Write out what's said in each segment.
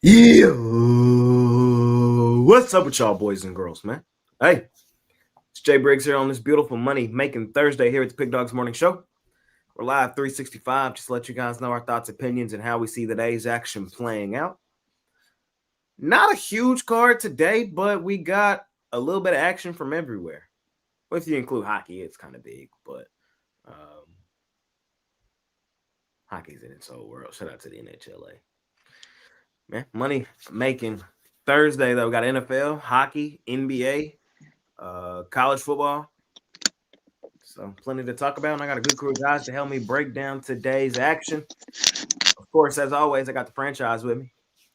Yeah, what's up with y'all, boys and girls, man? Hey, it's Jay Briggs here on this beautiful money making Thursday here at the Pick Dawgz Morning Show. We're live 365, just to let you guys know our thoughts, opinions, and how we see the day's action playing out. Not a huge card today, but we got a little bit of action from everywhere. Well, if you include hockey, it's kind of big, but hockey's in its own world. Shout out to the NHL. Man, money making Thursday though. We got NFL, hockey, NBA, college football. So plenty to talk about. And I got a good crew of guys to help me break down today's action. Of course, as always, I got the franchise with me.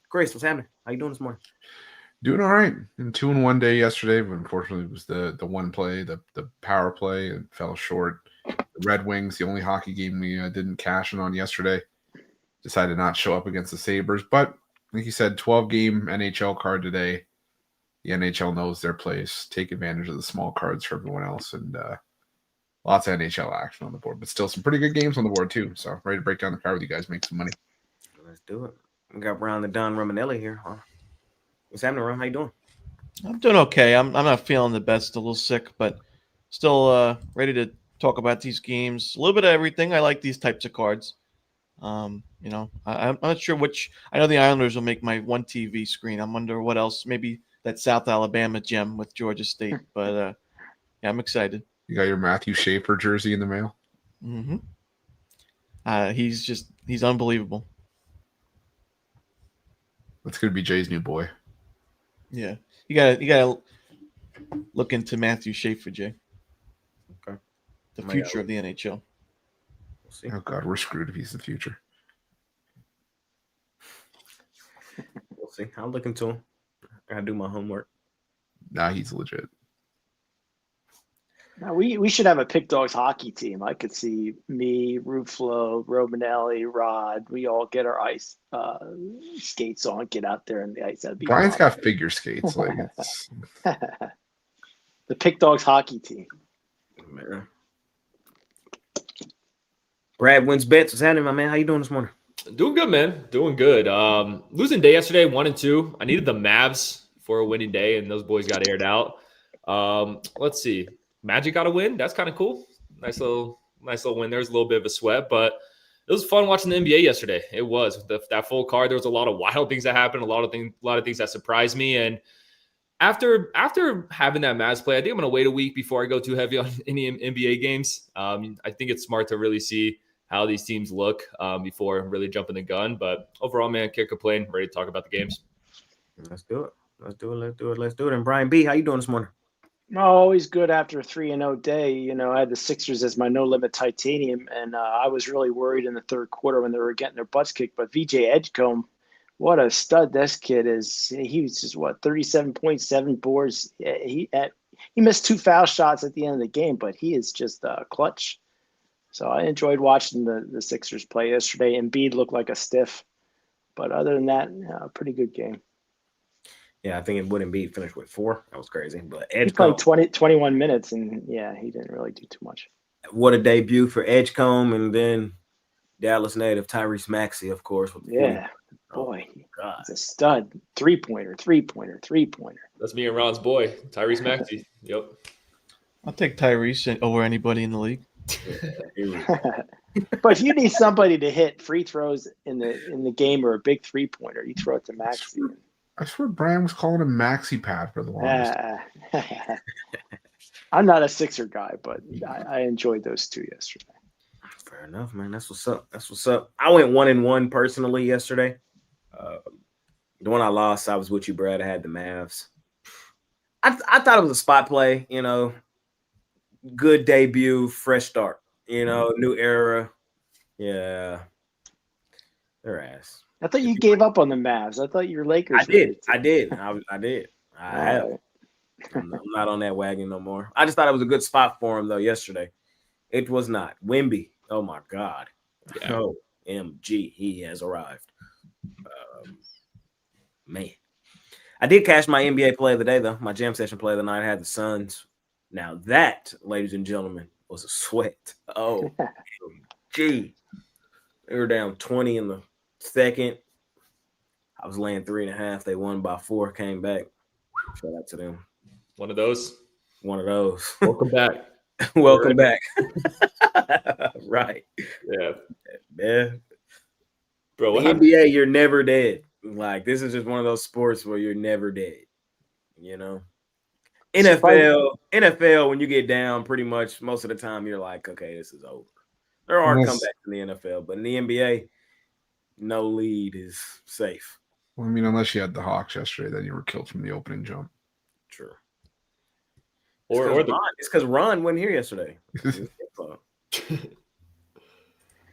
Chris, what's happening? How you doing this morning? Doing all right. In 2-1 day yesterday, but unfortunately it was the one play, the power play, and fell short. The Red Wings, the only hockey game we didn't cash in on yesterday, decided not to show up against the Sabres. But like you said, 12-game NHL card today. The NHL knows their place. Take advantage of the small cards for everyone else, and lots of NHL action on the board. But still some pretty good games on the board too. So ready to break down the card with you guys, make some money. Let's do it. We got Brown the Don Romanelli here. Huh? What's happening, Ron? How you doing? I'm doing okay. I'm not feeling the best. A little sick, but still ready to talk about these games. A little bit of everything. I like these types of cards. I'm not sure which. I know the Islanders will make my one TV screen. I wonder what else. Maybe that South Alabama gem with Georgia State. But yeah, I'm excited. You got your Matthew Schaefer jersey in the mail? Mm-hmm. He's unbelievable. That's gonna be Jay's new boy. Yeah, you gotta look into Matthew Schaefer, Jay. Okay. The future of the NHL. We'll see. Oh God, we're screwed if he's the future. We'll see. I'll look into him. I gotta do my homework. Nah, he's legit. Now we should have a Pick Dawgz hockey team. I could see me, Ruflo, Romanelli, Rod. We all get our ice skates on, get out there in the ice. That'd be Brian's fun. got figure skates. Like The Pick Dawgz hockey team. Man. Brad wins bets. What's happening, my man? How you doing this morning? Doing good, man. Doing good. Losing day yesterday, 1-2. I needed the Mavs for a winning day, and those boys got aired out. Let's see. Magic got a win. That's kind of cool. Nice little win. There's a little bit of a sweat, but it was fun watching the NBA yesterday. It was that full card. There was a lot of wild things that happened. A lot of things that surprised me. And after having that Mavs play, I think I'm going to wait a week before I go too heavy on any NBA games. I think it's smart to really see how these teams look before really jumping the gun. But overall, man, can't complain. Ready to talk about the games. Let's do it. Let's do it. And Brian B, how you doing this morning? No, always good after a 3-0 day. You know, I had the Sixers as my no limit titanium, and I was really worried in the third quarter when they were getting their butts kicked. But VJ Edgecombe, what a stud this kid is. He was just 37.7 boards. He missed 2 foul shots at the end of the game, but he is just clutch. So I enjoyed watching the Sixers play yesterday. Embiid looked like a stiff, but other than that, pretty good game. Yeah, I think it wouldn't be finished with 4. That was crazy. But He played 21 minutes, and yeah, he didn't really do too much. What a debut for Edgecombe, and then Dallas native Tyrese Maxey, of course. Yeah, boy, he's a stud. Three-pointer. That's me and Ron's boy, Tyrese Maxey. Yep. I'll take Tyrese over anybody in the league. But if you need somebody to hit free throws in the game or a big 3-pointer, you throw it to Maxey. I swear Brian was calling him Maxi Pad for the longest. I'm not a Sixer guy, but I enjoyed those two yesterday. Fair enough, man. That's what's up. I went 1-1 personally yesterday. The one I lost, I was with you, Brad. I had the Mavs. I thought it was a spot play, you know. Good debut, fresh start, you know, new era. Yeah. Their ass. I thought you gave up on the Mavs. I thought your Lakers. I did. I have. I'm not on that wagon no more. I just thought it was a good spot for him though yesterday. It was not. Wemby. Oh my God. Yeah. OMG. He has arrived. Man. I did cash my NBA play of the day though. My jam session play of the night. I had the Suns. Now that, ladies and gentlemen, was a sweat. Oh, gee. They were down 20 in the second. I was laying 3.5. They won by 4, came back. Shout out to them. One of those. One of those. Welcome back. Welcome back. Right. Yeah. Man. Bro, what The happened? NBA, you're never dead. Like, this is just one of those sports where you're never dead. You know? NFL, when you get down, pretty much most of the time you're like, okay, this is over. There are Unless- comebacks in the NFL, but in the NBA, no lead is safe. Well, I mean, unless you had the Hawks yesterday, then you were killed from the opening jump. True. Or the It's because Ron wasn't here yesterday.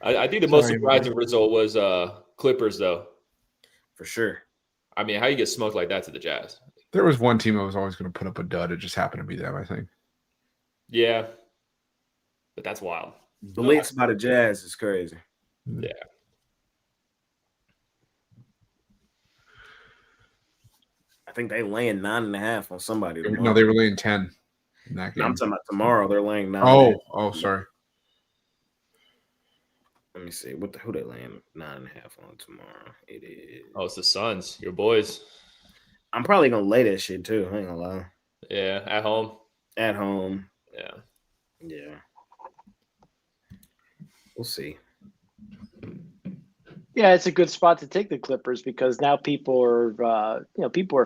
I think the most Sorry, surprising result was Clippers, though. For sure. I mean, how you get smoked like that to the Jazz? There was one team that was always going to put up a dud. It just happened to be them, I think. Yeah, but that's wild. Blitz by the Jazz is crazy. Yeah. I think they laying 9.5 on somebody tomorrow. No, they were laying 10 in that game. I'm talking about tomorrow. They're laying 9. Oh, sorry. Let me see. Who they laying 9.5 on tomorrow? It is. Oh, it's the Suns, your boys. I'm probably gonna lay that shit too. I ain't gonna lie. Yeah, at home. At home. Yeah. Yeah. We'll see. Yeah, it's a good spot to take the Clippers because now people are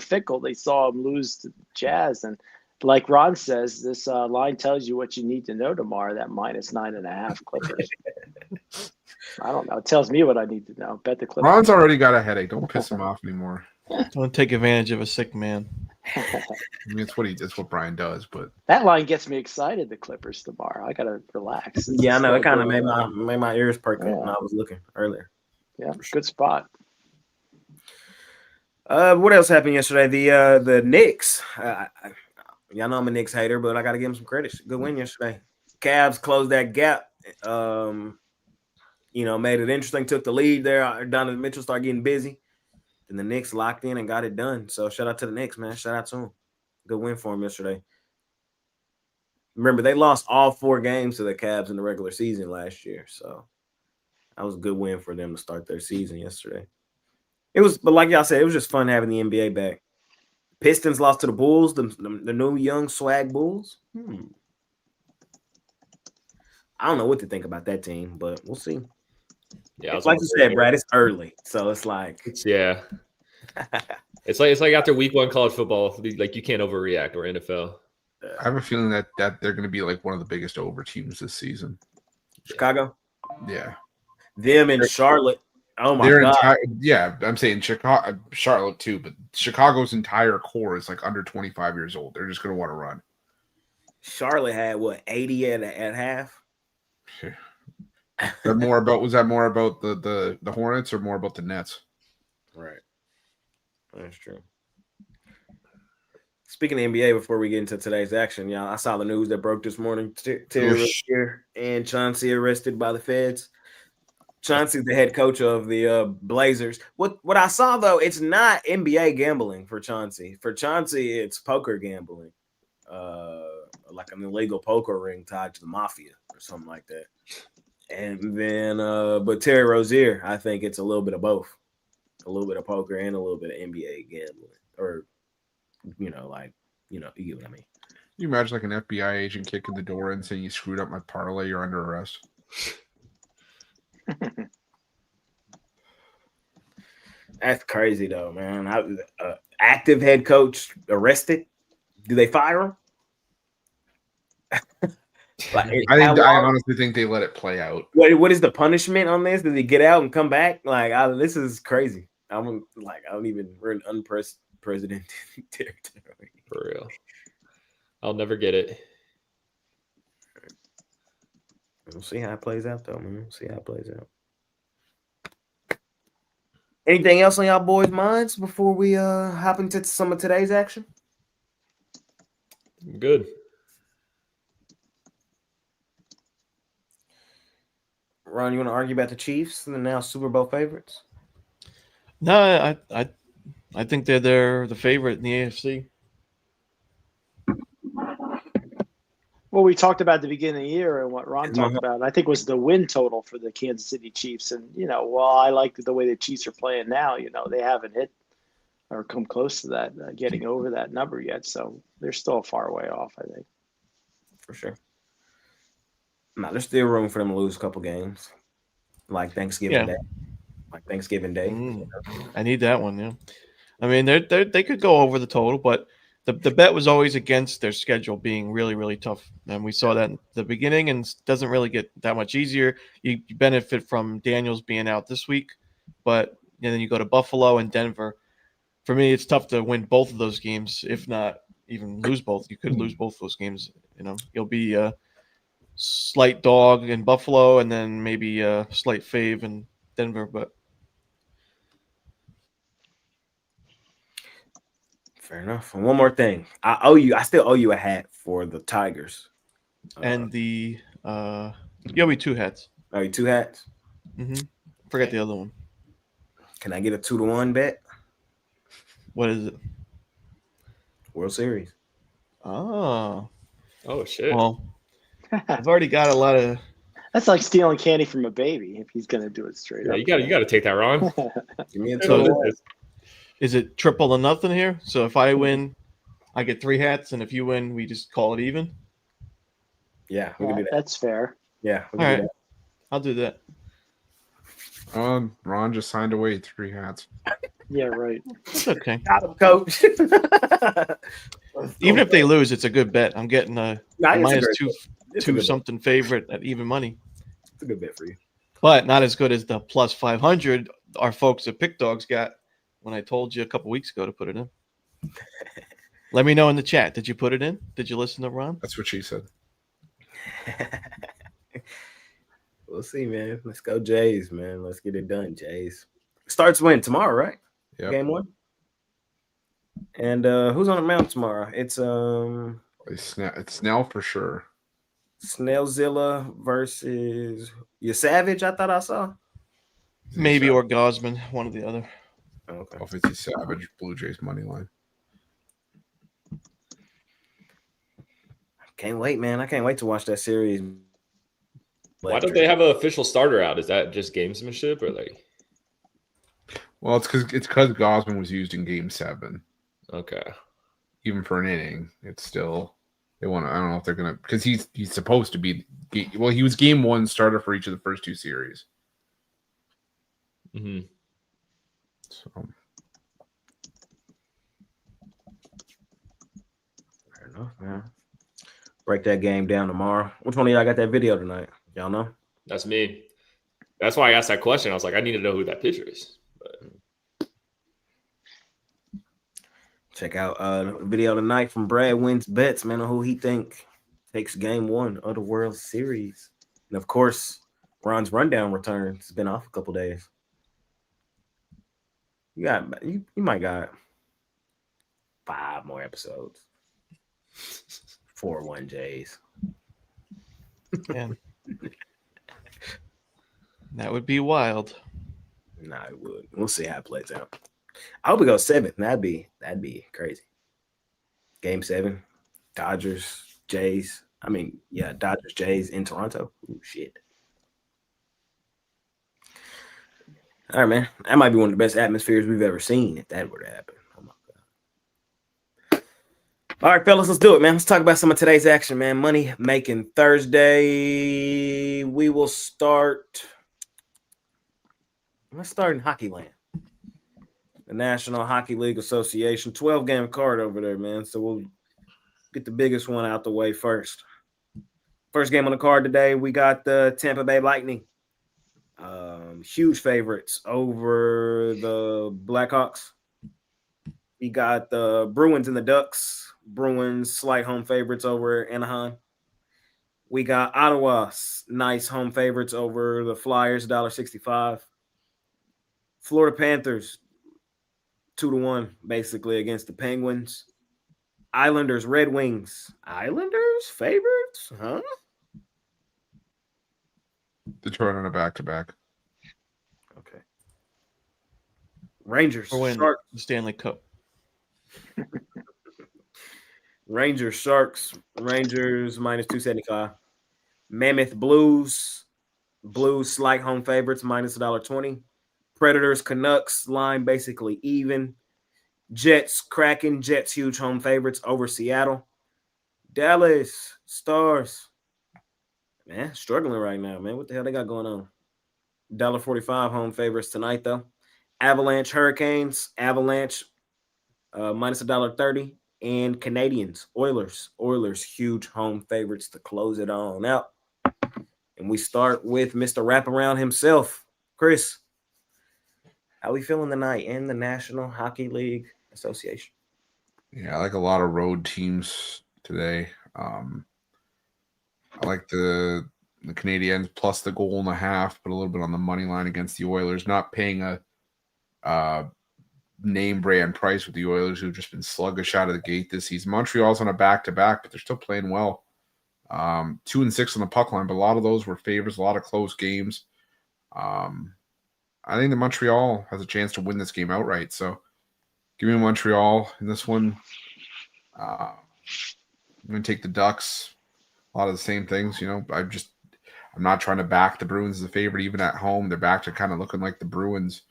fickle. They saw them lose to the Jazz, and like Ron says, this line tells you what you need to know tomorrow. That -9.5 Clippers. I don't know. It tells me what I need to know. Bet the Clippers. Ron's already got a headache. Don't piss him off anymore. Don't take advantage of a sick man. I mean, it's what Brian does, but That line gets me excited. The Clippers tomorrow. I gotta relax. Yeah, I know. It It's kind of still made my ears perk up Yeah. when I was looking earlier. Yeah, good spot. What else happened yesterday? The Knicks. Y'all know I'm a Knicks hater, but I got to give them some credit. Good win yesterday. Cavs closed that gap. Made it interesting. Took the lead there. Donovan Mitchell started getting busy. And the Knicks locked in and got it done. So shout out to the Knicks, man. Shout out to them. Good win for them yesterday. Remember, they lost all 4 games to the Cavs in the regular season last year. So that was a good win for them to start their season yesterday. But like y'all said, it was just fun having the NBA back. Pistons lost to the Bulls, the new young swag Bulls. I don't know what to think about that team, but we'll see. Yeah, It's like you said, Brad, it's early. So it's like yeah. It's like after week 1 college football, like you can't overreact or NFL. I have a feeling that they're going to be like one of the biggest over teams this season. Chicago. Yeah. Them and Charlotte. Oh my Their God. I'm saying Chicago, Charlotte too, but Chicago's entire core is like under 25 years old. They're just going to want to run. Charlotte had 80 at half? Was that more about the Hornets or more about the Nets? Right. That's true. Speaking of NBA, before we get into today's action, y'all, I saw the news that broke this morning. Terry Rozier and Chauncey arrested by the feds. Chauncey's the head coach of the Blazers. What I saw, though, it's not NBA gambling for Chauncey. For Chauncey, it's poker gambling, like an illegal poker ring tied to the mafia or something like that. And then, but Terry Rozier, I think it's a little bit of both. A little bit of poker and a little bit of NBA gambling. Or, you get what I mean. You imagine like an FBI agent kicking the door and saying you screwed up my parlay, you're under arrest. That's crazy though, man. Active head coach arrested. Do they fire him? I honestly think they let it play out. What is the punishment on this? Did he get out and come back? This is crazy. We're in unprecedented territory. For real. I'll never get it. We'll see how it plays out, though, man. We'll see how it plays out. Anything else on y'all boys' minds before we hop into some of today's action? Good. Ron, you want to argue about the Chiefs and the now Super Bowl favorites? No, I think they're the favorite in the AFC. Well, we talked about the beginning of the year, and what Ron It's talked my- about, I think, was the win total for the Kansas City Chiefs. And, while I like the way the Chiefs are playing now, they haven't hit or come close to that, getting over that number yet. So they're still a far way off, I think. For sure. No, there's still room for them to lose a couple games, like Thanksgiving Yeah. Day. Like Thanksgiving Day. I need that one. Yeah. I mean, they could go over the total, but the bet was always against their schedule being really, really tough. And we saw that in the beginning, and it doesn't really get that much easier. You benefit from Daniels being out this week, but then you go to Buffalo and Denver. For me, it's tough to win both of those games, if not even lose both. You could lose both those games. You'll be a slight dog in Buffalo, and then maybe a slight fave in Denver. But Fair enough. And one more thing. I still owe you a hat for the Tigers. and the you'll be 2 hats. Owe you 2 hats? Forget the other one. Can I get a 2-1 bet? What is it? World Series. Oh, shit. well, I've already got a lot of. That's like stealing candy from a baby if he's going to do it straight Yeah, up. you got to take that, Ron. Give me a So 2-1. is it triple to nothing here? So if I win, I get 3 hats, and if you win, we just call it even. Yeah, we can do that. That's fair. Yeah, we All can do right, I'll do that. Ron just signed away 3 hats. Yeah, right. It's okay. that. Got him, coach. Even if they lose, it's a good bet. I'm getting a Nah, it's a minus great two bet. It's a good bet. something favorite at even money, It's a good bet for you. but not as good as the plus 500 our folks at PickDawgz got when I told you a couple weeks ago to put it in. Let me know in the chat. Did you put it in? Did you listen to Ron? That's what she said. We'll see, man. Let's go, Jays, man. Let's get it done, Jays. Starts when tomorrow, right? Yep. Game 1. And who's on the mound tomorrow? It's It's Snell for sure. Snellzilla versus your Savage. I thought I saw. Maybe or Gosman, one or the other. Okay. If it's a Savage, Blue Jays money line. Can't wait, man. I can't wait to watch that series. Why don't they have an official starter out? Is that just gamesmanship or like? Well, it's because Gosman was used in Game 7. Okay. Even for an inning, it's still they want to. I don't know if they're gonna because he's supposed to be. Well, he was Game 1 starter for each of the first 2 series. Mm-hmm. So Fair enough, man. Break that game down tomorrow. Which one of y'all got that video tonight? Y'all know? That's me. That's why I asked that question. I was like, I need to know who that pitcher is. But Check out video tonight from Brad Wins Bets, man, on who he think takes game 1 of the World Series. And of course, Ron's rundown return. It's been off a couple days. You might got 5 more episodes. 4-1 Jays. Man. That would be wild. Nah, it would. We'll see how it plays out. I hope it goes 7th. That'd be crazy. Game 7, Dodgers, Jays. I mean, yeah, Dodgers, Jays in Toronto. Ooh, shit. All right, man. That might be one of the best atmospheres we've ever seen if that were to happen. Oh my God. All right, fellas, let's do it, man. Let's talk about some of today's action, man. Money making Thursday. We will start. Let's start in Hockey Land. The National Hockey League Association, 12-game card over there, man. So we'll get the biggest one out the way first. First game on the card today, we got the Tampa Bay Lightning. Huge favorites over the Blackhawks. We got the Bruins and the Ducks. Bruins slight home favorites over Anaheim. We got Ottawa, nice home favorites over the Flyers, $1.65. Florida Panthers, 2-1, basically, against the Penguins. Islanders, Red Wings. Islanders, favorites? Huh? Detroit on a back-to-back. Okay. Rangers, Or win Sharks. the Stanley Cup. Rangers Sharks. Rangers minus 275. Mammoth Blues. Blues slight home favorites minus $1.20. Predators Canucks line basically even. Jets Kraken. Jets huge home favorites over Seattle. Dallas Stars. Man, struggling right now, man. What the hell they got going on? $1.45 home favorites tonight, though. Avalanche Hurricanes. Avalanche minus $1.30. And Canadians Oilers. Oilers huge home favorites to close it on out. And we start with Mr. Wraparound himself, Chris. How we feeling tonight in the National Hockey League Association? Yeah, I like a lot of road teams today. I like the Canadiens plus the 1.5, but a little bit on the money line against the Oilers. Not paying a name brand price with the Oilers, who've just been sluggish out of the gate this season. Montreal's on a back-to-back, but they're still playing well. 2-6 on the puck line, but a lot of those were favors, a lot of close games. I think that Montreal has a chance to win this game outright. So give me Montreal in this one. I'm going to take the Ducks. A lot of the same things, you know. I'm not trying to back the Bruins as a favorite, even at home. They're back to kind of looking like the Bruins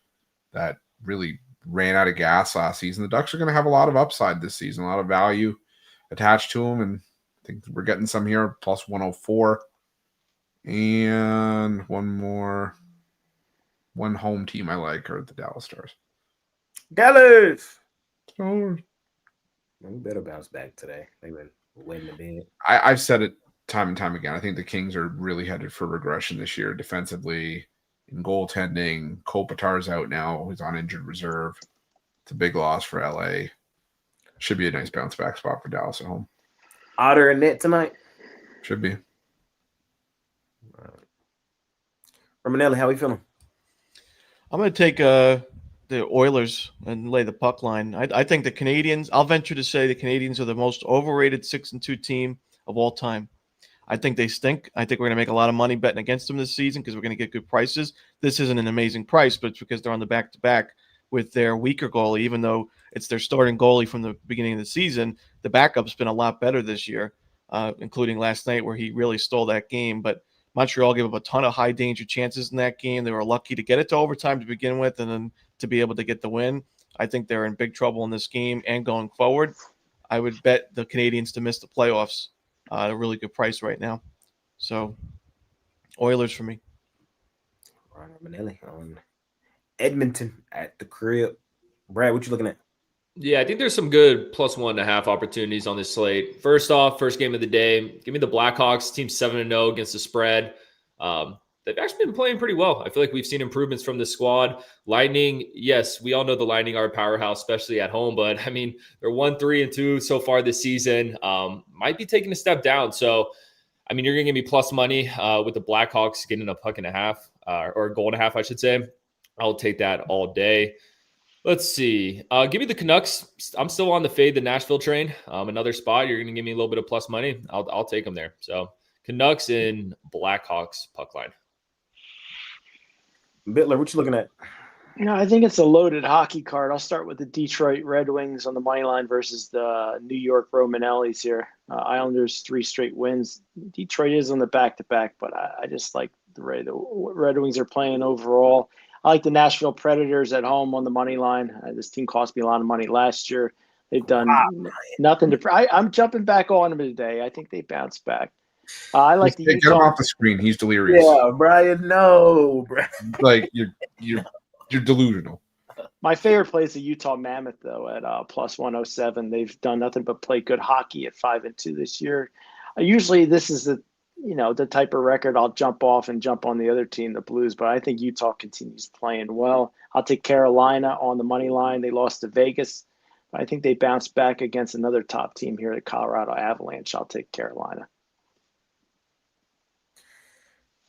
that really ran out of gas last season. The Ducks are going to have a lot of upside this season, a lot of value attached to them, and I think we're getting some here, plus 104. And one home team I like are the Dallas Stars. Dallas! Stars. We better bounce back today. They've been waiting a bit. I've said it time and time again. I think the Kings are really headed for regression this year defensively, in goaltending. Kopitar's out now. He's on injured reserve. It's a big loss for LA. Should be a nice bounce back spot for Dallas at home. Otter and net tonight? Should be. Romanelli, how we feeling? I'm going to take the Oilers and lay the puck line. I think the Canadians, I'll venture to say the Canadians are the most overrated 6-2 team of all time. I think they stink. I think we're going to make a lot of money betting against them this season because we're going to get good prices. This isn't an amazing price, but it's because they're on the back-to-back with their weaker goalie. Even though it's their starting goalie from the beginning of the season, the backup's been a lot better this year, including last night where he really stole that game. But Montreal gave up a ton of high-danger chances in that game. They were lucky to get it to overtime to begin with and then to be able to get the win. I think they're in big trouble in this game and going forward. I would bet the Canadians to miss the playoffs at a really good price right now. So, Oilers for me. Ryan Romanelli on Edmonton at the crib. Brad, what you looking at? Yeah, I think there's some good plus 1.5 opportunities on this slate. First off, first game of the day, give me the Blackhawks, team 7-0 against the spread. They've actually been playing pretty well. I feel like we've seen improvements from the squad. Lightning, yes, we all know the Lightning are a powerhouse, especially at home. But, I mean, they're 1-3-2 so far this season. Might be taking a step down. So, I mean, you're going to give me plus money with the Blackhawks getting a puck and a half, or a goal and a half, I should say. I'll take that all day. Let's see. Give me the Canucks. I'm still on the fade the Nashville train. Another spot. You're going to give me a little bit of plus money. I'll take them there. So, Canucks and Blackhawks puck line. Bittler, what you looking at? You know, I think it's a loaded hockey card. I'll start with the Detroit Red Wings on the money line versus the New York Romanellis here. Islanders 3 straight wins. Detroit is on the back-to-back, but I just like the way the Red Wings are playing overall. I like the Nashville Predators at home on the money line. This team cost me a lot of money last year. They've done nothing to. I'm jumping back on them today. I think they bounced back. I like the Get Utah. him off the screen. He's delirious. Yeah, Brian, no. Brian. Like you're delusional. My favorite play is the Utah Mammoth, though, at plus 107. They've done nothing but play good hockey at 5-2 this year. Usually, this is the type of record I'll jump off and jump on the other team, the Blues. But I think Utah continues playing well. I'll take Carolina on the money line. They lost to Vegas. I think they bounced back against another top team here, the Colorado Avalanche. I'll take Carolina.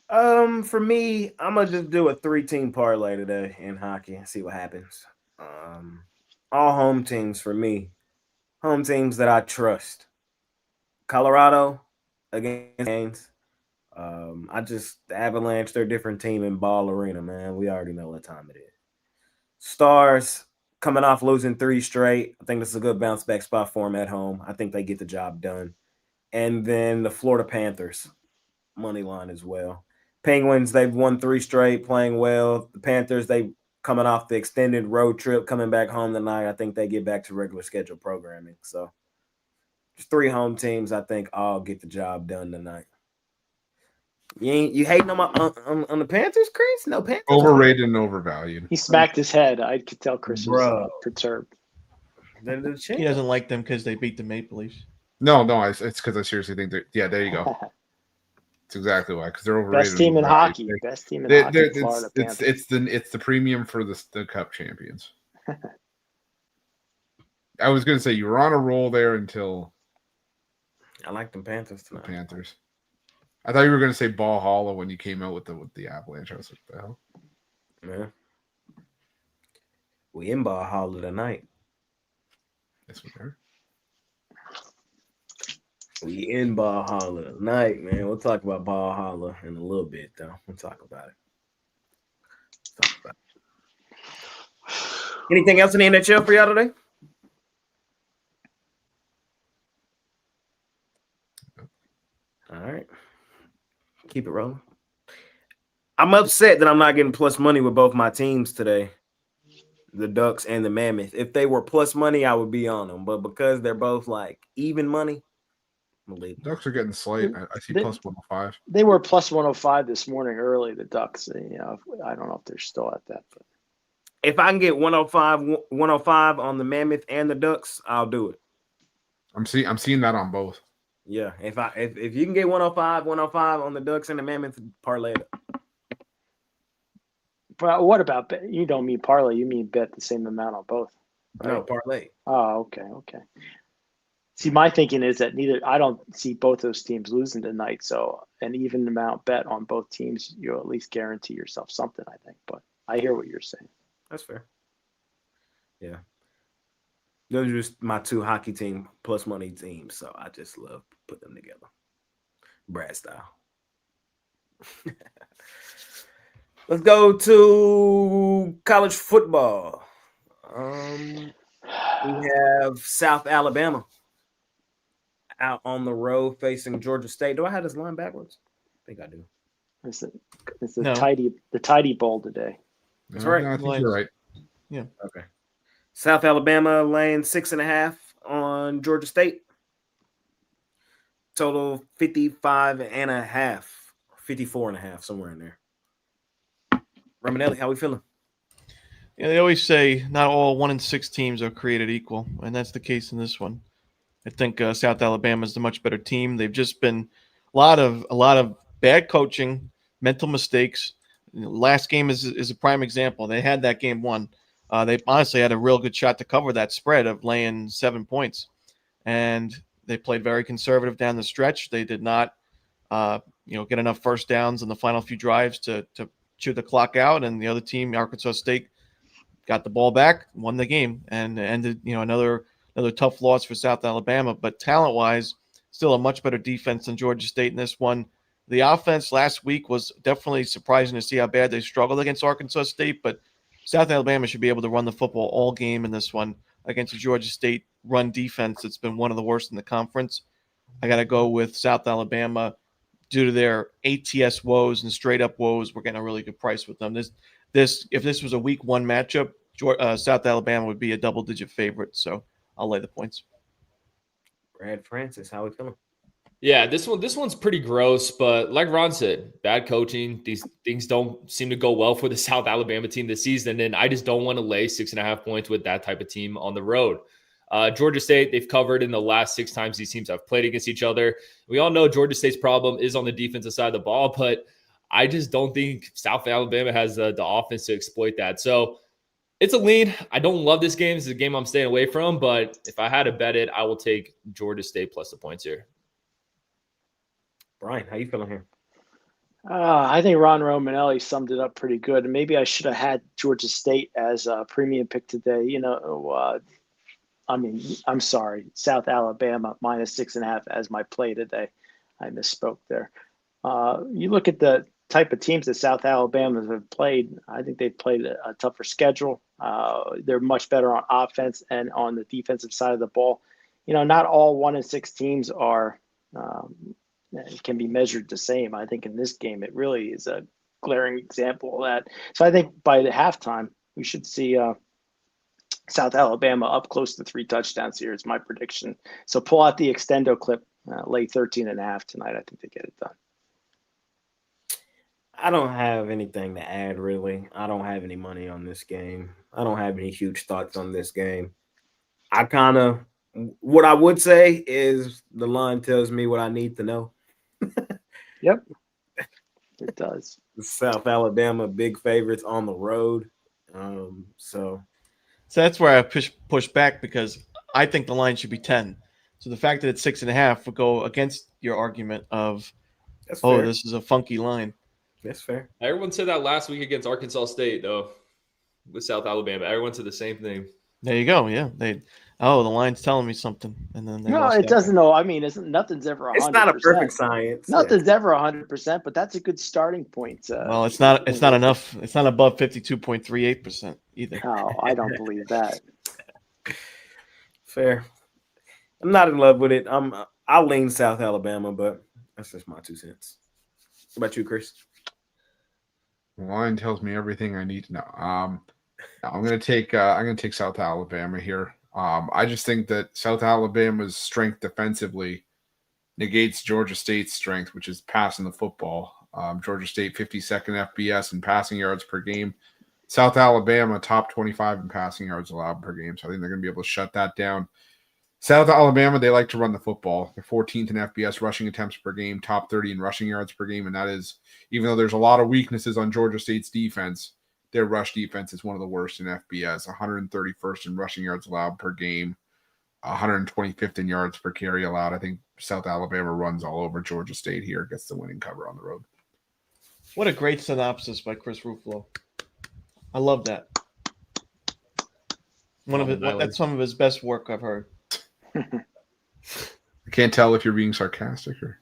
For me, I'm gonna just do a 3-team parlay today in hockey and see what happens. All home teams for me, home teams that I trust. Colorado against Canes. The Avalanche, they're a different team in Ball Arena, man. We already know what time it is. Stars, coming off losing 3 straight. I think this is a good bounce back spot for them at home. I think they get the job done. And then the Florida Panthers, money line as well. Penguins, they've won 3 straight, playing well. The Panthers, they coming off the extended road trip, coming back home tonight. I think they get back to regular schedule programming. So just 3 home teams, I think, all get the job done tonight. You hating on the Panthers, Chris? No Panthers. Overrated and overvalued. He smacked his head. I could tell Chris was perturbed. He doesn't like them because they beat the Maple Leafs. No, it's because I seriously think that. Yeah, there you go. It's exactly why, because they're overrated. Best team in hockey. Best team in hockey. Florida Panthers. It's the premium for the Cup champions. I was going to say you were on a roll there until. I like the Panthers tonight. Panthers. I thought you were going to say Ball Hollow when you came out with the Avalanche. I was like, the hell? Yeah. We in Ball Hollow tonight. Yes, we are. We in Ball Hollow tonight, man. We'll talk about Ball Hollow in a little bit, though. We'll talk about it. Anything else in the NHL for y'all today? All right. Keep it rolling. I'm upset that I'm not getting plus money with both my teams today, the Ducks and the Mammoth. If they were plus money, I would be on them. But because they're both like even money, I'm gonna leave them. Ducks are getting slight. I see plus 105. They were plus 105 this morning early, the Ducks. You know, I don't know if they're still at that. But if I can get 105 on the Mammoth and the Ducks, I'll do it. I'm seeing that on both. Yeah, if you can get 105 on the Ducks and the Mammoth, parlay it up. But what about bet? You don't mean parlay, you mean bet the same amount on both. Right? No, parlay. Oh, okay. See, my thinking is that I don't see both those teams losing tonight. So an even amount bet on both teams, you'll at least guarantee yourself something, I think. But I hear what you're saying. That's fair. Yeah. Those are just my 2 hockey team plus money teams, so I just love put them together. Brad style. Let's go to college football. We have South Alabama out on the road facing Georgia State. Do I have this line backwards? I think I do. It's the tidy bowl today. That's right. No, I think you're right. Yeah. Okay. South Alabama laying 6.5 on Georgia State. Total 55.5, 54.5, somewhere in there. Romanelli, how we feeling? Yeah, they always say not all 1 and 6 teams are created equal, and that's the case in this one. I think South Alabama is the much better team. They've just been a lot of bad coaching, mental mistakes. Last game is a prime example. They had that game won. They honestly had a real good shot to cover that spread of laying 7 points, and they played very conservative down the stretch. They did not, get enough first downs in the final few drives to chew the clock out. And the other team, Arkansas State, got the ball back, won the game, and ended another tough loss for South Alabama. But talent-wise, still a much better defense than Georgia State in this one. The offense last week was definitely surprising to see how bad they struggled against Arkansas State, but South Alabama should be able to run the football all game in this one against a Georgia State run defense that's been one of the worst in the conference. I got to go with South Alabama due to their ATS woes and straight-up woes. We're getting a really good price with them. If this was a week 1 matchup, South Alabama would be a double-digit favorite, so I'll lay the points. Brad Francis, how we feeling? Yeah, this one's pretty gross, but like Ron said, bad coaching. These things don't seem to go well for the South Alabama team this season, and I just don't want to lay 6.5 points with that type of team on the road. Georgia State, they've covered in the last 6 times these teams have played against each other. We all know Georgia State's problem is on the defensive side of the ball, but I just don't think South Alabama has the offense to exploit that. So it's a lean. I don't love this game. This is a game I'm staying away from, but if I had to bet it, I will take Georgia State plus the points here. Brian, how you feeling here? I think Ron Romanelli summed it up pretty good. And maybe I should have had Georgia State as a premium pick today. I'm sorry, South Alabama minus 6.5 as my play today. I misspoke there. You look at the type of teams that South Alabama have played. I think they've played a tougher schedule. They're much better on offense and on the defensive side of the ball. Not all 1-6 teams are can be measured the same. I think in this game, it really is a glaring example of that. So I think by the halftime, we should see South Alabama up close to 3 touchdowns here is my prediction. So pull out the extendo clip, lay 13.5 tonight. I think they get it done. I don't have anything to add, really. I don't have any money on this game. I don't have any huge thoughts on this game. What I would say is the line tells me what I need to know. Yep, it does. South Alabama, big favorites on the road. So that's where I push back, because I think the line should be 10. So the fact that it's 6.5 would go against your argument of, fair. This is a funky line. That's fair. Everyone said that last week against Arkansas State, though, with South Alabama. Everyone said the same thing. There you go. Yeah, the line's telling me something, and then No, it doesn't. No, I mean, nothing's ever 100%. It's not a perfect science. Nothing's ever 100%, but that's a good starting point. Well, it's not enough. It's not above 52.38% either. No, I don't believe that. Fair. I'm not in love with it. I'll lean South Alabama, but that's just my 2 cents. What about you, Chris? The line tells me everything I need to know. I'm gonna take South Alabama here. I just think that South Alabama's strength defensively negates Georgia State's strength, which is passing the football. Georgia State 52nd FBS in passing yards per game. South Alabama top 25 in passing yards allowed per game. So I think they're going to be able to shut that down. South Alabama, they like to run the football. They're 14th in FBS rushing attempts per game, top 30 in rushing yards per game. And that is, even though there's a lot of weaknesses on Georgia State's defense, their rush defense is one of the worst in FBS, 131st in rushing yards allowed per game, 125th in yards per carry allowed. I think South Alabama runs all over Georgia State here, gets the winning cover on the road. What a great synopsis by Chris Ruffalo. I love that. That's some of his best work I've heard. I can't tell if you're being sarcastic or.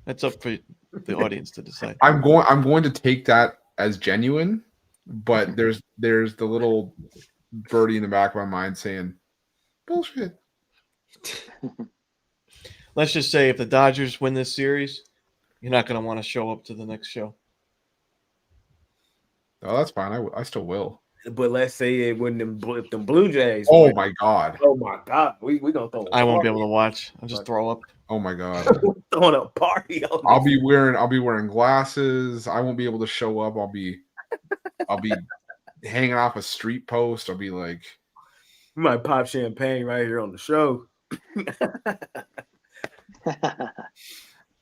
That's up for the audience to decide. I'm going to take that as genuine, but there's the little birdie in the back of my mind saying, bullshit. Let's just say if the Dodgers win this series, you're not going to want to show up to the next show. Oh, that's fine. I still will. But let's say it wouldn't if them Blue Jays. Oh my god. Oh my god. We gonna throw. I won't be able to watch. I'll just throw up. Oh my god. Throwing a party. I'll be wearing glasses. I won't be able to show up. I'll be hanging off a street post. I'll be like, we might pop champagne right here on the show.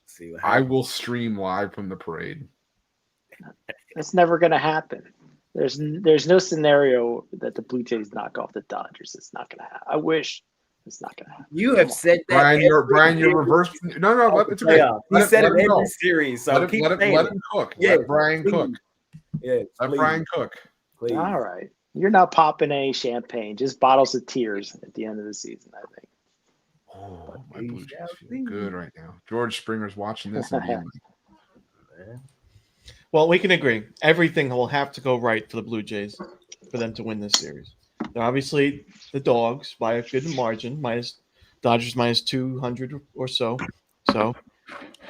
See what I will stream live from the parade. That's never going to happen. There's no scenario that the Blue Jays knock off the Dodgers. It's not going to happen. I wish it's not going to happen. You have said that. Brian, you're reverse. No, it's okay. You said it every series. So let him cook. Yeah, let Brian cook. Yeah, let Brian cook. Please. All right. You're not popping any champagne, just bottles of tears at the end of the season, I think. Oh, my Blue Jays feel good right now. George Springer's watching this. Well, we can agree. Everything will have to go right for the Blue Jays for them to win this series. They're obviously the dogs by a good margin, Dodgers minus 200 or so. So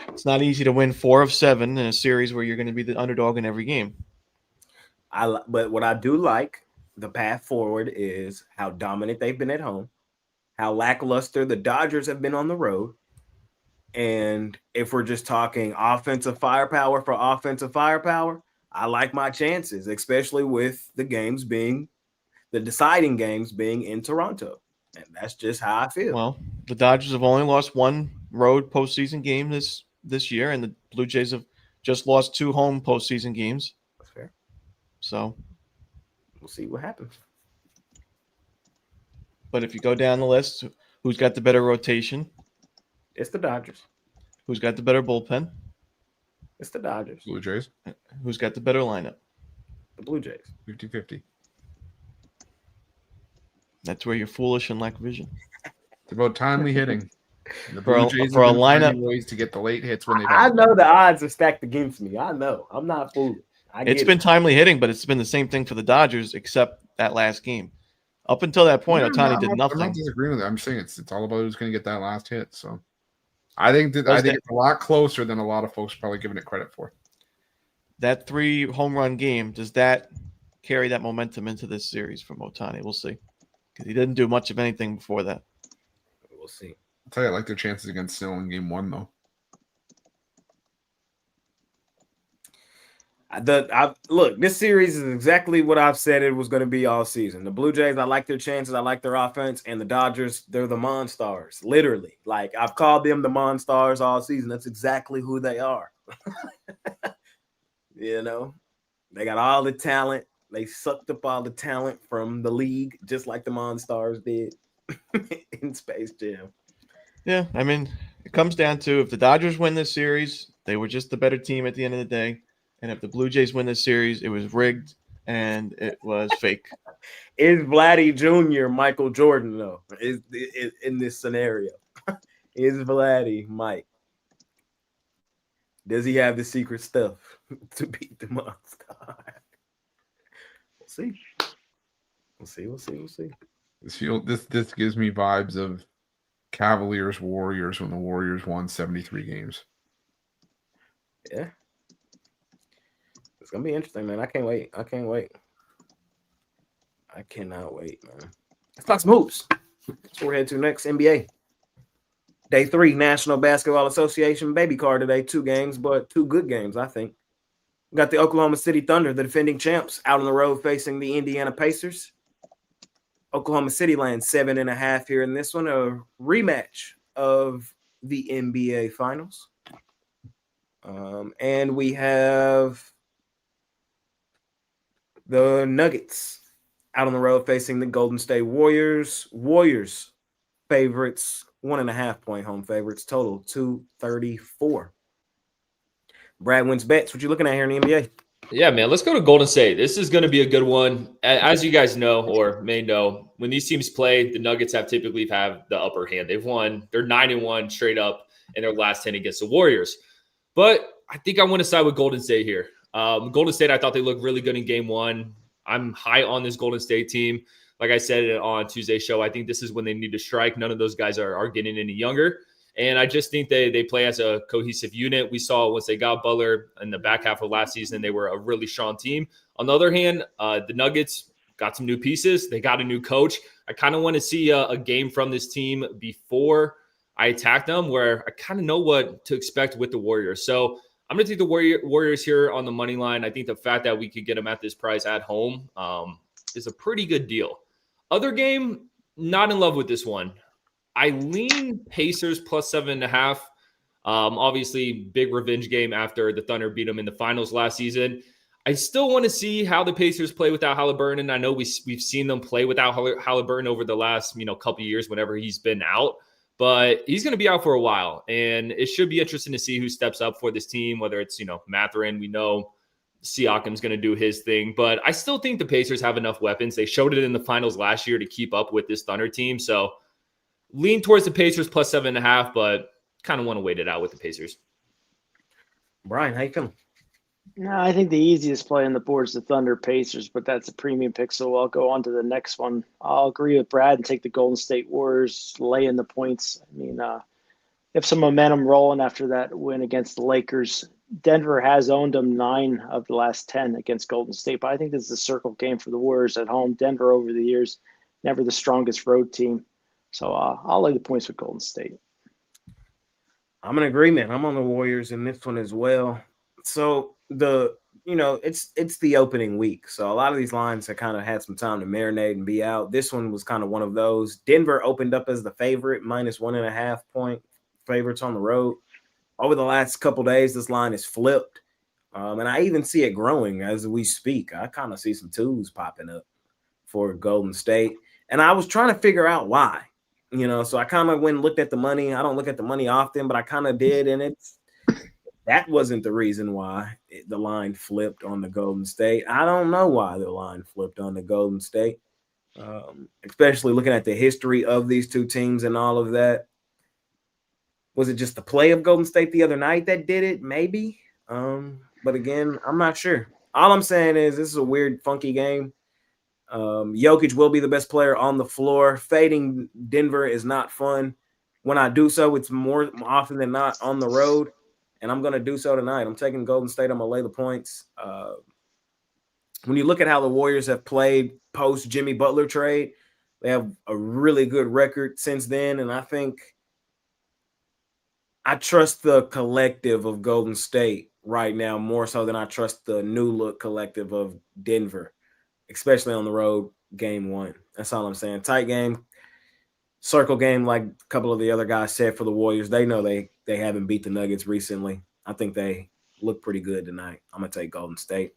it's not easy to win 4 of 7 in a series where you're going to be the underdog in every game. But what I do like, the path forward, is how dominant they've been at home, how lackluster the Dodgers have been on the road. And if we're just talking offensive firepower for offensive firepower, I like my chances, especially with the deciding games being in Toronto. And that's just how I feel. Well, the Dodgers have only lost 1 road postseason game this year, and the Blue Jays have just lost 2 home postseason games. That's fair. So we'll see what happens. But if you go down the list, who's got the better rotation? It's the Dodgers. Who's got the better bullpen? It's the Dodgers. Blue Jays. Who's got the better lineup? The Blue Jays. 50-50. That's where you're foolish and lack vision. It's about timely hitting. The For Blue Jays a have been lineup, finding ways to get the late hits when they. I know the odds are stacked against me. I know. I'm not foolish. It's been timely hitting, but it's been the same thing for the Dodgers, except that last game. Up until that point, Ohtani did nothing. I'm not disagreeing with that. I'm just saying it's all about who's going to get that last hit. So I think it's a lot closer than a lot of folks are probably giving it credit for. That 3 home run game, does that carry that momentum into this series from Ohtani? We'll see. Because he didn't do much of anything before that. We'll see. I'll tell you, I like their chances against Snell in game 1, though. Look, this series is exactly what I've said it was going to be all season. The Blue Jays, I like their chances. I like their offense. And the Dodgers, they're the Monstars, literally. Like, I've called them the Monstars all season. That's exactly who they are. You know, they got all the talent. They sucked up all the talent from the league, just like the Monstars did in Space Jam. Yeah, I mean, it comes down to if the Dodgers win this series, they were just the better team at the end of the day. And if the Blue Jays win this series, it was rigged and it was fake. Is Vladdy Jr. Michael Jordan, though, is in this scenario? Is Vladdy Mike? Does he have the secret stuff to beat the Monster? We'll see. We'll see. This gives me vibes of Cavaliers Warriors when the Warriors won 73 games. Yeah. It's gonna be interesting, man. I can't wait. I cannot wait, man. Let's talk some hoops. That's what we're headed to next. NBA. Day 3, National Basketball Association baby card today. 2 games, but 2 good games, I think. We got the Oklahoma City Thunder, the defending champs, out on the road facing the Indiana Pacers. Oklahoma City lands 7.5 here in this one, a rematch of the NBA Finals. And we have the Nuggets out on the road facing the Golden State Warriors. Warriors favorites, 1.5 point home favorites, total 234. Brad wins bets. What you looking at here in the NBA? Yeah, man, let's go to Golden State. This is going to be a good one. As you guys know or may know, when these teams play, the Nuggets have typically have the upper hand. They're 9-1 straight up in their last 10 against the Warriors. But I think I want to side with Golden State here. Golden State, I thought they looked really good in game 1. I'm high on this Golden State team. Like I said on Tuesday's show, I think this is when they need to strike. None of those guys are getting any younger. And I just think they play as a cohesive unit. We saw once they got Butler in the back half of last season, they were a really strong team. On the other hand, the Nuggets got some new pieces. They got a new coach. I kind of want to see a game from this team before I attack them, where I kind of know what to expect with the Warriors. So I'm going to take the Warriors here on the money line. I think the fact that we could get them at this price at home is a pretty good deal. Other game, not in love with this one. I lean Pacers plus 7.5. Obviously, big revenge game after the Thunder beat them in the finals last season. I still want to see how the Pacers play without Halliburton. I know we've seen them play without Halliburton over the last couple of years whenever he's been out. But he's going to be out for a while, and it should be interesting to see who steps up for this team, whether it's, Mathurin. We know Siakam's going to do his thing, but I still think the Pacers have enough weapons. They showed it in the finals last year to keep up with this Thunder team. So lean towards the Pacers plus 7.5, but kind of want to wait it out with the Pacers. Brian, how you feeling? No, I think the easiest play on the board is the Thunder Pacers, but that's a premium pick, so I'll go on to the next one. I'll agree with Brad and take the Golden State Warriors, lay in the points. I mean, if some momentum rolling after that win against the Lakers. Denver has owned them 9 of the last 10 against Golden State, but I think this is a circle game for the Warriors at home. Denver over the years, never the strongest road team. So I'll lay the points with Golden State. I'm in agreement. I'm on the Warriors in this one as well. So it's the opening week. So a lot of these lines have kind of had some time to marinate and be out. This one was kind of one of those. Denver opened up as the favorite, minus 1.5 point favorites on the road. Over the last couple days, this line is flipped. And I even see it growing as we speak. I kind of see some 2s popping up for Golden State. And I was trying to figure out why. So I kind of went and looked at the money. I don't look at the money often, but I kind of did. And that wasn't the reason why the line flipped on the Golden State. I don't know why the line flipped on the Golden State, especially looking at the history of these two teams and all of that. Was it just the play of Golden State the other night that did it? Maybe. But again, I'm not sure. All I'm saying is this is a weird, funky game. Jokic will be the best player on the floor. Fading Denver is not fun. When I do so, it's more often than not on the road, and I'm going to do so tonight. I'm taking Golden State. I'm going to lay the points. When you look at how the Warriors have played post Jimmy Butler trade, they have a really good record since then, and I think I trust the collective of Golden State right now more so than I trust the new look collective of Denver, especially on the road, game one. That's all I'm saying. Tight game, circle game, like a couple of the other guys said for the Warriors. They know they haven't beat the Nuggets recently. I think they look pretty good tonight. I'm going to take Golden State.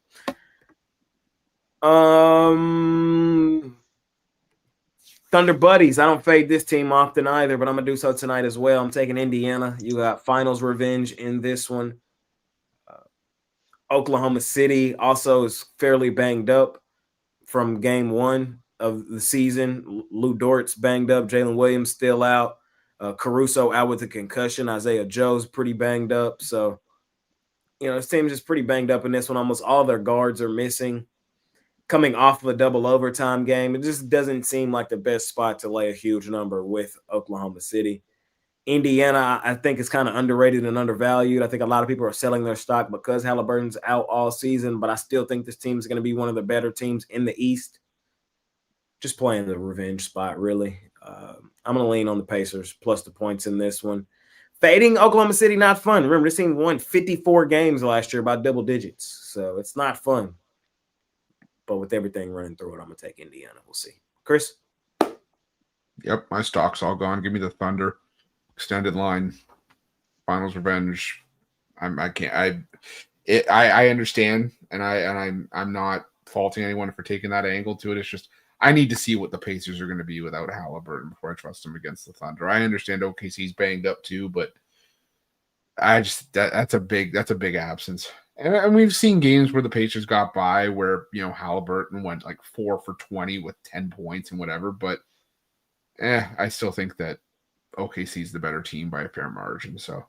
Thunder Buddies. I don't fade this team often either, but I'm going to do so tonight as well. I'm taking Indiana. You got finals revenge in this one. Oklahoma City also is fairly banged up from game one of the season. Lou Dort's banged up. Jalen Williams still out. Caruso out with a concussion. Isaiah Joe's pretty banged up. So, this team is just pretty banged up in this one. Almost all their guards are missing. Coming off of a double overtime game, it just doesn't seem like the best spot to lay a huge number with Oklahoma City. Indiana, I think, is kind of underrated and undervalued. I think a lot of people are selling their stock because Halliburton's out all season, but I still think this team is going to be one of the better teams in the East. Just playing the revenge spot, really. I'm going to lean on the Pacers plus the points in this one. Fading Oklahoma City, not fun. Remember, this team won 54 games last year by double digits, so it's not fun. But with everything running through it, I'm going to take Indiana. We'll see. Chris? Yep, my stock's all gone. Give me the Thunder. Extended line. Finals revenge. I understand, and I'm not faulting anyone for taking that angle to it. It's just I need to see what the Pacers are going to be without Halliburton before I trust them against the Thunder. I understand OKC's banged up too, but I just that's a big absence. And we've seen games where the Pacers got by where, Halliburton went like 4 for 20 with 10 points and whatever. But I still think that OKC is the better team by a fair margin. So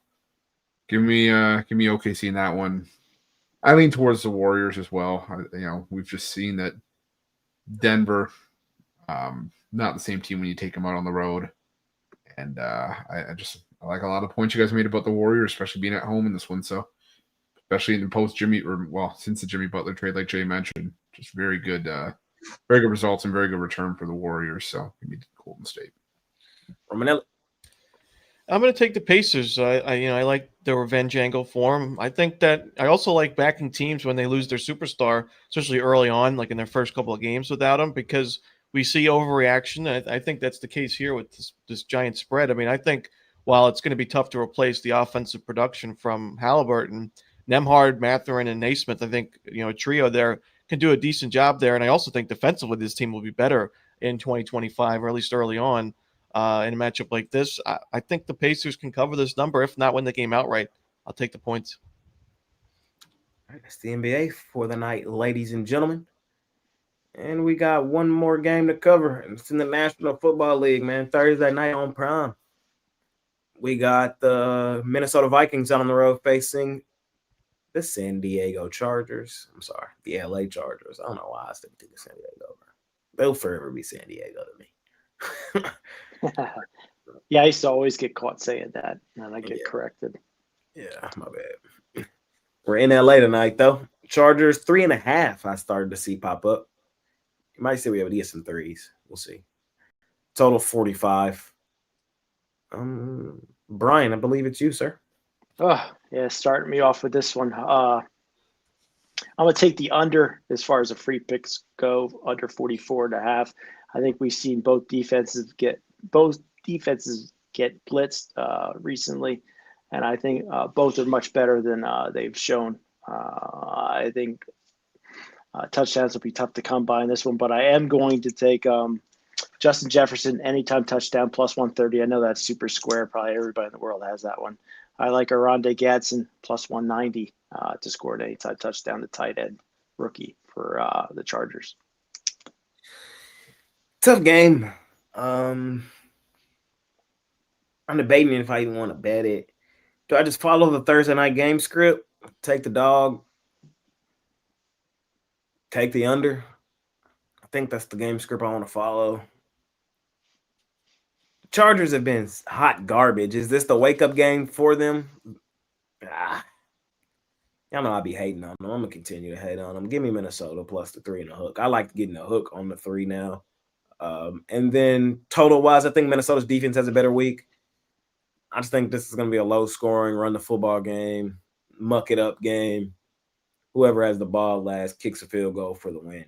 give me OKC in that one. I lean towards the Warriors as well. We've just seen that Denver, not the same team when you take them out on the road. And I like a lot of points you guys made about the Warriors, especially being at home in this one. So especially in the since the Jimmy Butler trade, like Jay mentioned, just very good results and very good return for the Warriors. So give me Golden State. Romanelli. I'm going to take the Pacers. I like the revenge angle for them. I think that I also like backing teams when they lose their superstar, especially early on, like in their first couple of games without them, because we see overreaction. I think that's the case here with this giant spread. I mean, I think while it's going to be tough to replace the offensive production from Halliburton, Nembhard, Mathurin, and Naismith, I think, a trio there can do a decent job there. And I also think defensively this team will be better in 2025, or at least early on in a matchup like this. I think the Pacers can cover this number, if not win the game outright. I'll take the points. All right, that's the NBA for the night, ladies and gentlemen. And we got one more game to cover. It's in the National Football League, man. Thursday night on Prime. We got the Minnesota Vikings on the road facing the San Diego Chargers. I'm sorry, the LA Chargers. I don't know why I stick to the San Diego. They'll forever be San Diego to me. Yeah, I used to always get caught saying that, and I get corrected. Yeah, my bad. We're in LA tonight, though. Chargers 3.5. I started to see pop up. You might say we have to get some threes. We'll see. Total 45. Brian, I believe it's you, sir. Oh, yeah, starting me off with this one. I'm going to take the under as far as the free picks go, under 44.5. I think we've seen both defenses get blitzed recently, and I think both are much better than they've shown. I think touchdowns will be tough to come by in this one, but I am going to take Justin Jefferson anytime touchdown plus 130. I know that's super square. Probably everybody in the world has that one. I like Arondé Gadsden plus 190 to score an anytime touchdown, the tight end rookie for the Chargers. Tough game. I'm debating if I even want to bet it. Do I just follow the Thursday night game script, take the dog, Take the under. I think that's the game script I want to follow. The Chargers have been hot garbage. Is this the wake-up game for them? Y'all know I'll be hating on them. I'm going to continue to hate on them. Give me Minnesota plus the 3 and a hook. I like getting a hook on the 3 now. And then total-wise, I think Minnesota's defense has a better week. I just think this is going to be a low-scoring, run-the-football game, muck-it-up game. Whoever has the ball last kicks a field goal for the win.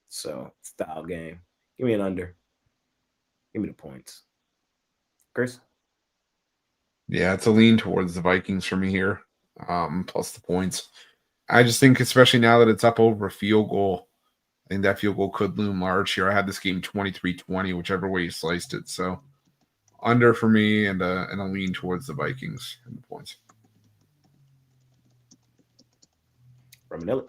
So, style game. Give me an under. Give me the points. Chris? Yeah, it's a lean towards the Vikings for me here, plus the points. I just think, especially now that it's up over a field goal, I think that field goal could loom large here. I had this game 23-20, whichever way you sliced it. So, under for me and a lean towards the Vikings and the points. Romanelli?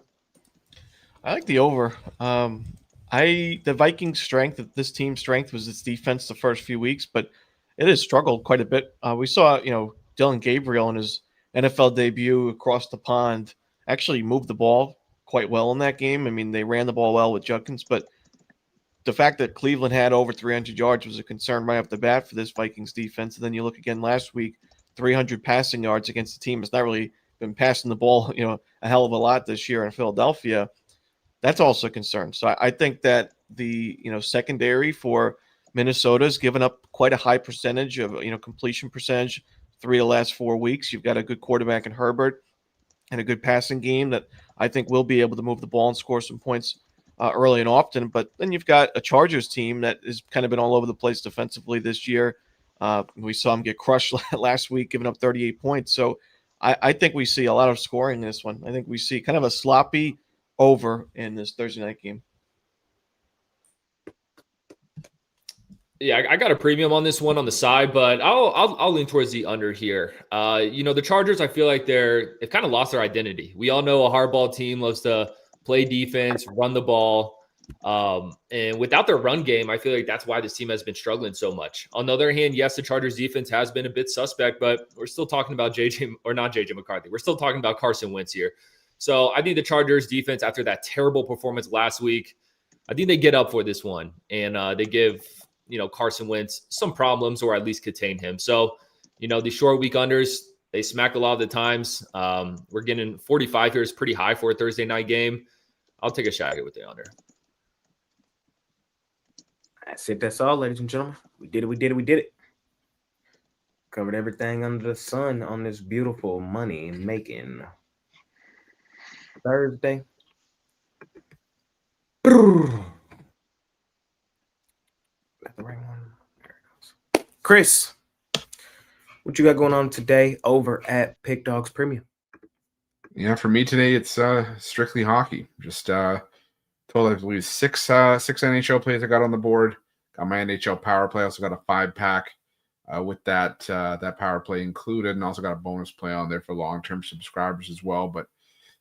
I like the over. The Vikings' strength, this team's strength, was its defense the first few weeks, but it has struggled quite a bit. We saw, Dylan Gabriel in his NFL debut across the pond actually moved the ball quite well in that game. I mean, they ran the ball well with Judkins, but the fact that Cleveland had over 300 yards was a concern right off the bat for this Vikings defense. And then you look again last week, 300 passing yards against a team that's not really been passing the ball, a hell of a lot this year in Philadelphia. That's also a concern. So I think that the, secondary for Minnesota has given up quite a high percentage of, completion percentage 3 of the last 4 weeks. You've got a good quarterback in Herbert and a good passing game that I think will be able to move the ball and score some points early and often. But then you've got a Chargers team that has kind of been all over the place defensively this year. We saw them get crushed last week, giving up 38 points. So I think we see a lot of scoring in this one. I think we see kind of a sloppy over in this Thursday night game. Yeah, I got a premium on this one on the side, but I'll lean towards the under here. The Chargers, I feel like they've kind of lost their identity. We all know a hardball team loves to play defense, run the ball. And without their run game, I feel like that's why this team has been struggling so much. On the other hand, yes, the Chargers defense has been a bit suspect, but we're still talking about not JJ McCarthy. We're still talking about Carson Wentz here. So I think the Chargers defense, after that terrible performance last week, I think they get up for this one and they give, Carson Wentz some problems or at least contain him. So, the short week unders, they smack a lot of the times. We're getting 45 here is pretty high for a Thursday night game. I'll take a shot with the under. That's it. That's all, ladies and gentlemen. We did it. Covered everything under the sun on this beautiful money-making Thursday. Got the right one. There it goes. Chris, what you got going on today over at PickDawgz Premium? Yeah, for me today, it's strictly hockey. Just total, I believe, six NHL plays I got on the board. Got my NHL power play. Also got a 5-pack with that power play included, and also got a bonus play on there for long-term subscribers as well. But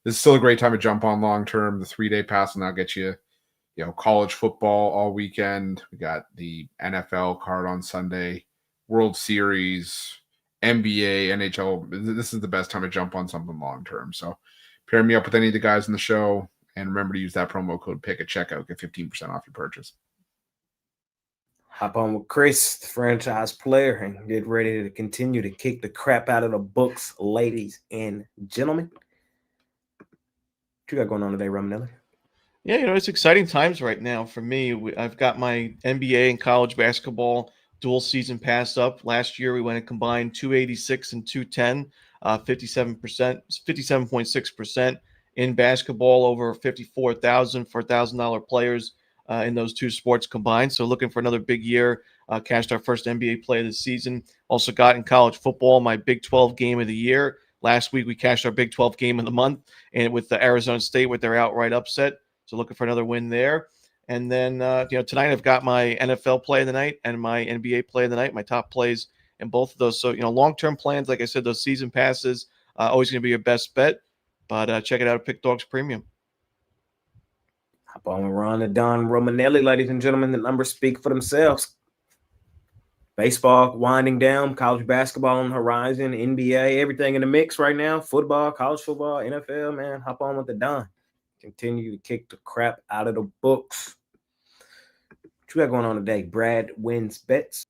this is still a great time to jump on long-term. The 3-day pass will now get you, college football all weekend. We got the NFL card on Sunday, World Series, NBA, NHL. This is the best time to jump on something long-term. So pair me up with any of the guys in the show, and remember to use that promo code PICK at checkout. Get 15% off your purchase. Hop on with Chris, the franchise player, and get ready to continue to kick the crap out of the books, ladies and gentlemen. What you got going on today, Romanelli? Yeah, it's exciting times right now for me. I've got my NBA and college basketball dual season pass up. Last year, we went and combined 286 and 210, 57.6% in basketball, over 54,000 for $1,000 players in those two sports combined. So looking for another big year. Cashed our first NBA play of the season. Also got in college football my Big 12 game of the year. Last week, we cashed our Big 12 game of the month, and with the Arizona State with their outright upset. So looking for another win there. And then, tonight I've got my NFL play of the night and my NBA play of the night, my top plays in both of those. So, long-term plans, like I said, those season passes, always going to be your best bet. But check it out at PickDawgz Premium. Hop on with Ron and Don Romanelli, ladies and gentlemen. The numbers speak for themselves. Baseball winding down, college basketball on the horizon, NBA, everything in the mix right now. Football, college football, NFL, man. Hop on with the Don. Continue to kick the crap out of the books. What you got going on today? Brad wins bets.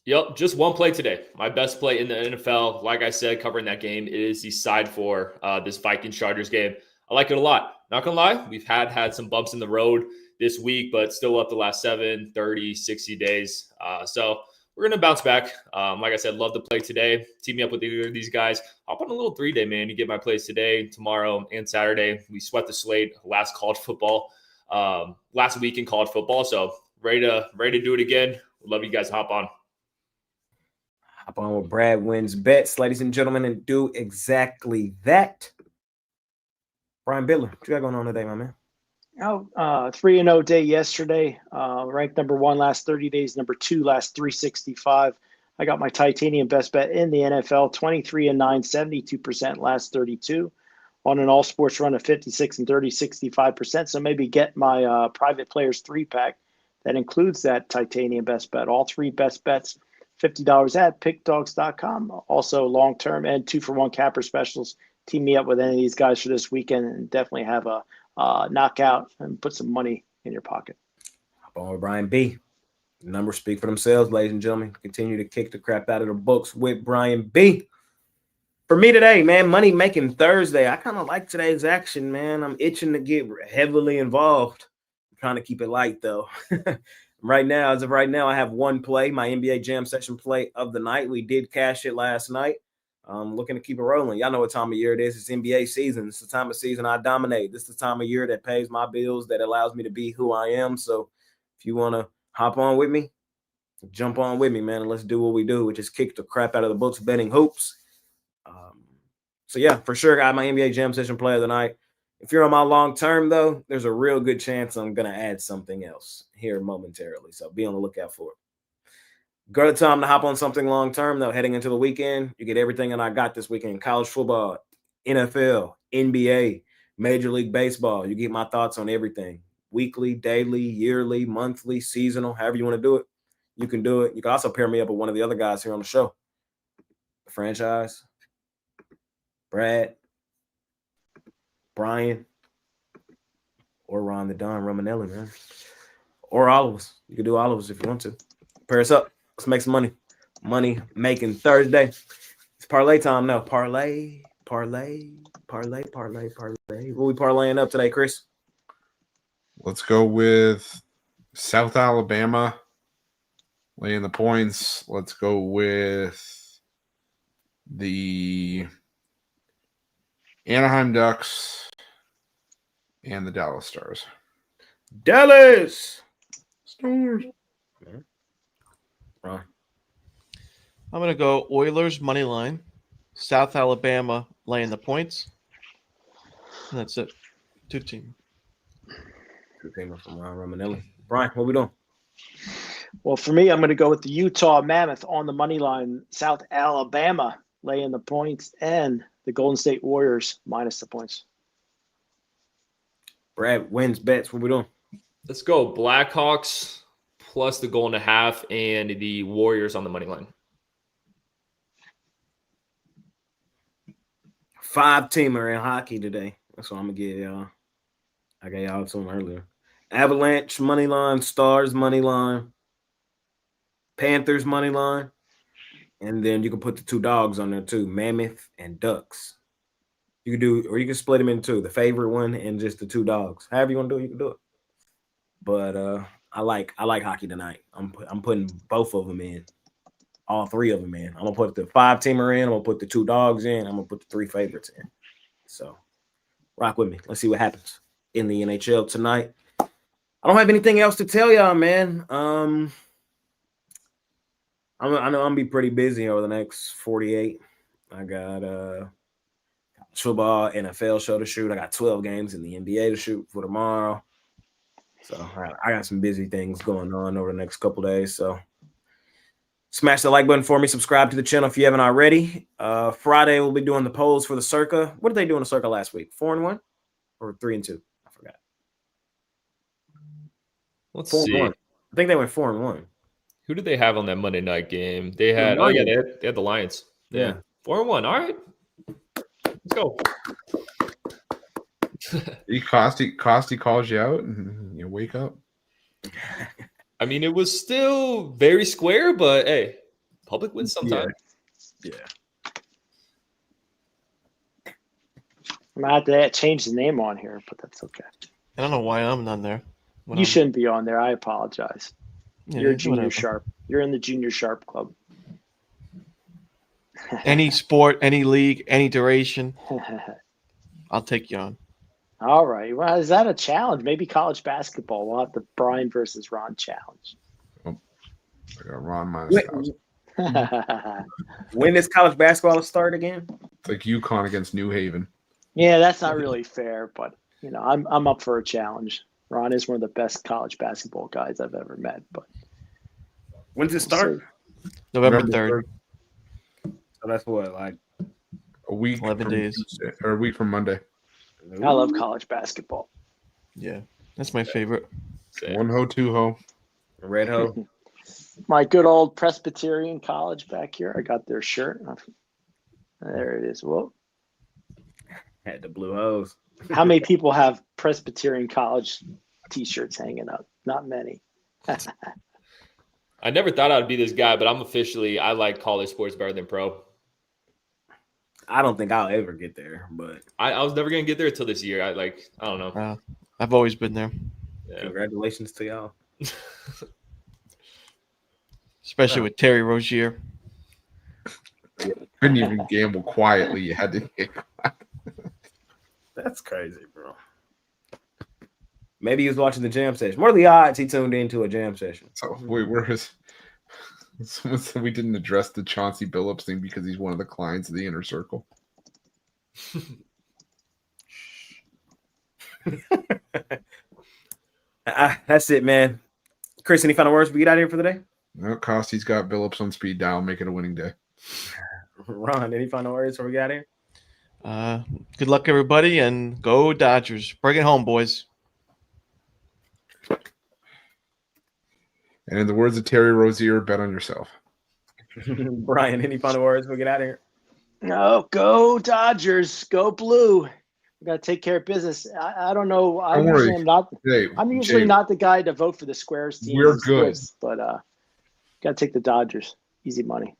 Yep, just one play today. My best play in the NFL, like I said, covering that game, is the side for this Vikings-Chargers game. I like it a lot. Not going to lie, we've had some bumps in the road this week, but still up the last 7, 30, 60 days. So we're going to bounce back. Like I said, love to play today. Team me up with either of these guys. Hop on a little 3-day, man. You get my plays today, tomorrow, and Saturday. We sweat the slate last week in college football. So ready to do it again. Love you guys to hop on. Hop on with Brad wins bets, ladies and gentlemen, and do exactly that. Brian Biller, what you got going on today, my man? 3-0 day yesterday. Ranked number 1 last 30 days, number 2 last 365. I got my titanium best bet in the NFL, 23-9, 72% last 32. On an all sports run of 56 and 30, 65%. So maybe get my private players 3-pack that includes that titanium best bet. All 3 best bets, $50 at PickDawgz.com. Also long-term and 2-for-1 capper specials. Team me up with any of these guys for this weekend and definitely have a knockout and put some money in your pocket. Hop on with Brian B. The numbers speak for themselves, ladies and gentlemen. Continue to kick the crap out of the books with Brian B. For me today, man, money making Thursday. I kind of like today's action, man. I'm itching to get heavily involved. I'm trying to keep it light, though. As of right now, I have one play, my NBA Jam Session play of the night. We did cash it last night. I'm looking to keep it rolling. Y'all know what time of year it is. It's NBA season. It's the time of season I dominate. This is the time of year that pays my bills, that allows me to be who I am. So if you want to hop on with me, jump on with me, man, and let's do what we do, which is kick the crap out of the books, betting hoops. So, yeah, for sure, got my NBA Jam Session play of the night. If you're on my long term, though, there's a real good chance I'm going to add something else here momentarily. So be on the lookout for it. Good time to hop on something long term, though. Heading into the weekend, you get everything that I got this weekend: college football, NFL, NBA, Major League Baseball. You get my thoughts on everything: weekly, daily, yearly, monthly, seasonal, however you want to do it. You can do it. You can also pair me up with one of the other guys here on the show. The franchise, Brad, Brian, or Ron the Don Romanelli, man. Or all of us. You can do all of us if you want to. Pair us up. Let's make some money. Money making Thursday. It's parlay time now. Parlay. What we parlaying up today, Chris? Let's go with South Alabama laying the points. Let's go with the Anaheim Ducks and the Dallas Stars. Dallas Stars. Right. I'm going to go Oilers money line, South Alabama laying the points. And that's it. 2-team. Two-teamer from Ron Romanelli. Brian, what we doing? Well, for me, I'm going to go with the Utah Mammoth on the money line, South Alabama laying the points, and the Golden State Warriors minus the points. Brad wins bets. What we doing? Let's go Blackhawks plus the 1.5 and the Warriors on the money line. 5-teamer in hockey today. That's what I'm going to get y'all. I got y'all to them earlier. Avalanche money line, Stars money line, Panthers money line, and then you can put the 2 dogs on there too, Mammoth and Ducks. You can do, or you can split them in 2, the favorite one and just the 2 dogs. However you want to do it, you can do it. But I like hockey tonight. I'm putting both of them in, all 3 of them in. I'm gonna put the 5-teamer in. I'm gonna put the 2 dogs in. I'm gonna put the 3 favorites in. So rock with me. Let's see what happens in the NHL tonight. I don't have anything else to tell y'all, man. I know I'm gonna be pretty busy over the next 48. I got football, NFL show to shoot. I got 12 games in the NBA to shoot for tomorrow. So I got some busy things going on over the next couple days. So smash the like button for me. Subscribe to the channel if you haven't already. Friday we'll be doing the polls for the Circa. What did they do in the Circa last week? 4-1 or 3-2? I forgot. Let's 4-1. see. I think they went 4-1. Who did they have on that Monday night game? They had they had the Lions. Yeah. 4-1. All right. Let's go. Costi calls you out and you wake up. I mean, it was still very square, but hey, public wins sometimes. Yeah. I'm gonna have to change the name on here, but that's okay. I don't know why I'm not there. You shouldn't be on there. I apologize. Yeah, You're a junior whatever. sharp. You're in the junior sharp club. Any sport, any league, any duration, I'll take you on. All right. Well, is that a challenge? Maybe college basketball. We'll have the Brian versus Ron challenge. I got Ron minus 1,000. When does college basketball start again? It's like UConn against New Haven. Yeah, that's not really fair, but I'm up for a challenge. Ron is one of the best college basketball guys I've ever met. But When does it start? November 3rd. So that's what, like A week 11 from days. Tuesday, or a week from Monday. I love college basketball. Yeah, that's my favorite. One ho, two ho. Red Ho. My good old Presbyterian college back here. I got their shirt. There it is. Whoa. Had the blue hose. How many people have Presbyterian college T-shirts hanging up? Not many. I never thought I'd be this guy, but I like college sports better than pro. I don't think I'll ever get there, but I was never gonna get there until this year. I don't know. I've always been there, Yeah. congratulations to y'all. especially with Terry Rozier. Couldn't even gamble quietly. You had to. That's crazy, bro. Maybe he was watching the jam session. What are the odds he tuned into a jam session? So wait, where is? Someone said we didn't address the Chauncey Billups thing because he's one of the clients of the inner circle. That's it, man. Chris, any final words we get out of here for the day? No, Costy's got Billups on speed dial. Make it a winning day. Ron, any final words before we get out of here? Good luck, everybody, and go Dodgers. Bring it home, boys. And in the words of Terry Rozier, bet on yourself. Brian, any final words before we get out of here? No, go Dodgers. Go blue. We got to take care of business. I don't know. Don't worry. I'm usually not the guy to vote for the squares team. We're good. But got to take the Dodgers. Easy money.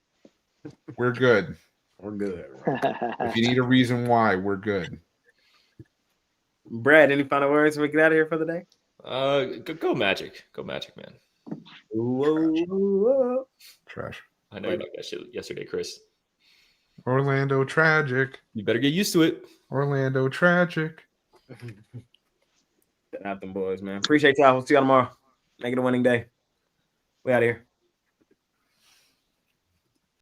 We're good. We're good. If you need a reason why, we're good. Brad, any final words before we get out of here for the day? Go Magic. Go Magic, man. Whoa. Trash. I know you liked that shit yesterday, Chris. Orlando tragic. You better get used to it. Orlando tragic. Get out them boys, man. Appreciate y'all. We'll see y'all tomorrow. Make it a winning day. We out of here.